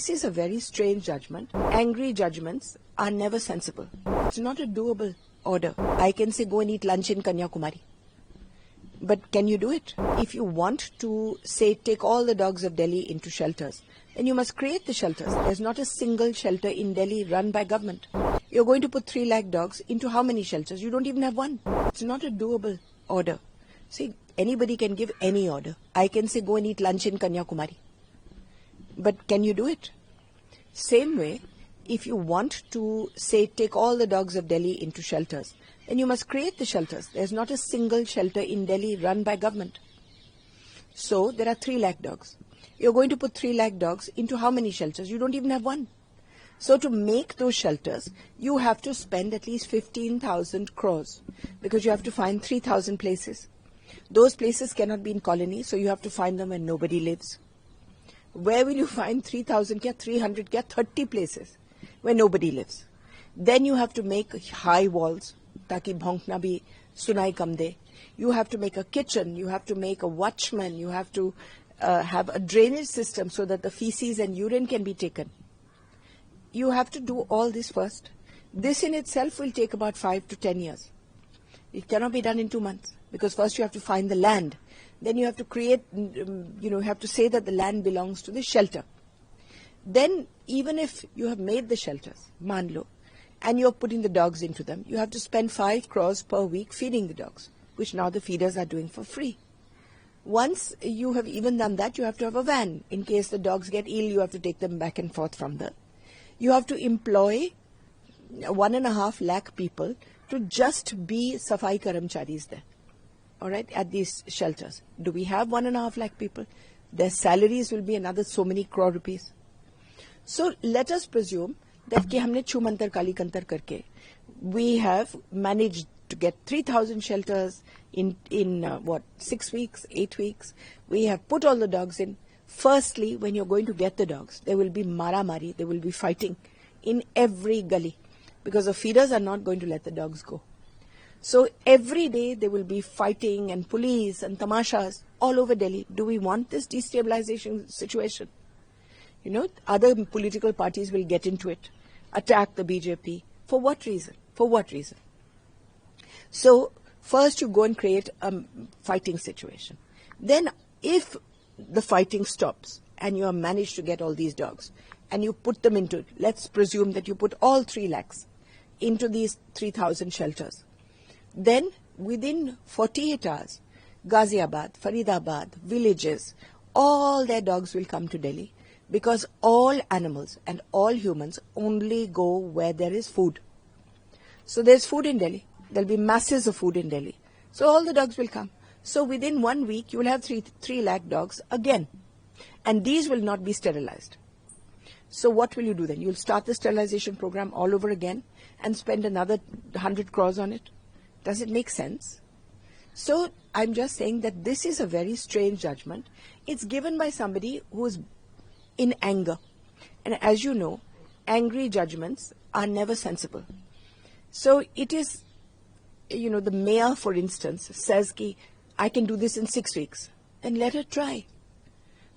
This is a very strange judgment. Angry judgments are never sensible. It's not a doable order. I can say go and eat lunch in Kanyakumari. But can you do it? If you want to say take all the dogs of Delhi into shelters, then you must create the shelters. There's not a single shelter in Delhi run by government. You're going to put 3 lakh dogs into how many shelters? You don't even have one. It's not a doable order. See, anybody can give any order. I can say go and eat lunch in Kanyakumari. But can you do it? Same way, if you want to say take all the dogs of Delhi into shelters, then you must create the shelters. There's not a single shelter in Delhi run by government. So there are 3 lakh dogs. You're going to put 3 lakh dogs into how many shelters? You don't even have one. So to make those shelters, you have to spend at least 15,000 crores because you have to find 3,000 places. Those places cannot be in colonies, so you have to find them where nobody lives. Where will you find 3,000, 300, 30 places where nobody lives? Then you have to make high walls, taki bhonk na bhi sunai kam de. You have to make a kitchen, you have to make a watchman, you have to have a drainage system so that the feces and urine can be taken. You have to do all this first. This in itself will take about 5 to 10 years. It cannot be done in 2 months because first you have to find the land. Then you have to create, you have to say that the land belongs to the shelter. Then even if you have made the shelters, manlo, and you're putting the dogs into them, you have to spend 5 crores per week feeding the dogs, which now the feeders are doing for free. Once you have even done that, you have to have a van. In case the dogs get ill, you have to take them back and forth from there. You have to employ 1.5 lakh people to just be safai karamcharis there. All right, at these shelters. Do we have 1.5 lakh people? Their salaries will be another so many crore rupees. So let us presume that ki humne chu mantar kali kantar karke, we have managed to get 3,000 shelters in 6 weeks, 8 weeks. We have put all the dogs in. Firstly, when you're going to get the dogs, there will be mara-mari, there will be fighting in every gully because the feeders are not going to let the dogs go. So every day there will be fighting and police and tamashas all over Delhi. Do we want this destabilization situation? Other political parties will get into it, attack the BJP. For what reason? For what reason? So first you go and create a fighting situation. Then if the fighting stops and you have managed to get all these dogs and you put them into, let's presume that you put all 3 lakhs into these 3,000 shelters. Then within 48 hours, Ghaziabad, Faridabad, villages, all their dogs will come to Delhi because all animals and all humans only go where there is food. So there's food in Delhi. There'll be masses of food in Delhi. So all the dogs will come. So within 1 week, you will have 3 lakh dogs again. And these will not be sterilized. So what will you do then? You'll start the sterilization program all over again and spend another 100 crores on it. Does it make sense? So I'm just saying that this is a very strange judgment. It's given by somebody who's in anger. And as you know, angry judgments are never sensible. So it is, the mayor, for instance, says ki, I can do this in 6 weeks. Then let her try.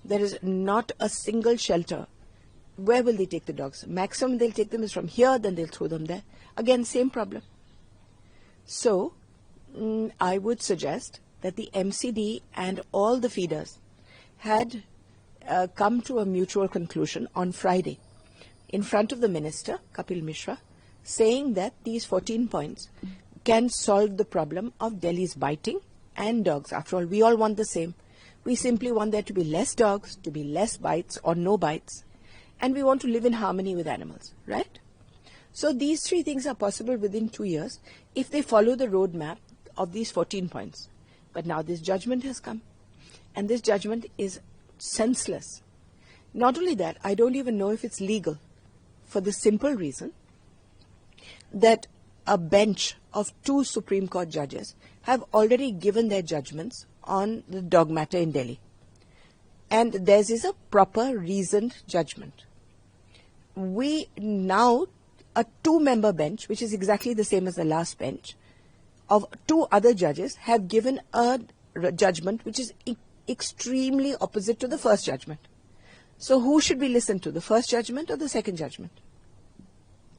There is not a single shelter. Where will they take the dogs? Maximum they'll take them is from here, then they'll throw them there. Again, same problem. So, I would suggest that the MCD and all the feeders had come to a mutual conclusion on Friday in front of the minister, Kapil Mishra, saying that these 14 points can solve the problem of Delhi's biting and dogs. After all, we all want the same. We simply want there to be less dogs, to be less bites or no bites, and we want to live in harmony with animals, right? So these 3 things are possible within 2 years if they follow the roadmap of these 14 points. But now this judgment has come, and this judgment is senseless. Not only that, I don't even know if it's legal, for the simple reason that a bench of 2 Supreme Court judges have already given their judgments on the dog matter in Delhi. And theirs is a proper, reasoned judgment. We now, a 2-member bench, which is exactly the same as the last bench, of 2 other judges have given a judgment which is extremely opposite to the first judgment. So who should we listen to, the first judgment or the second judgment?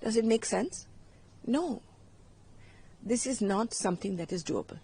Does it make sense? No. This is not something that is doable.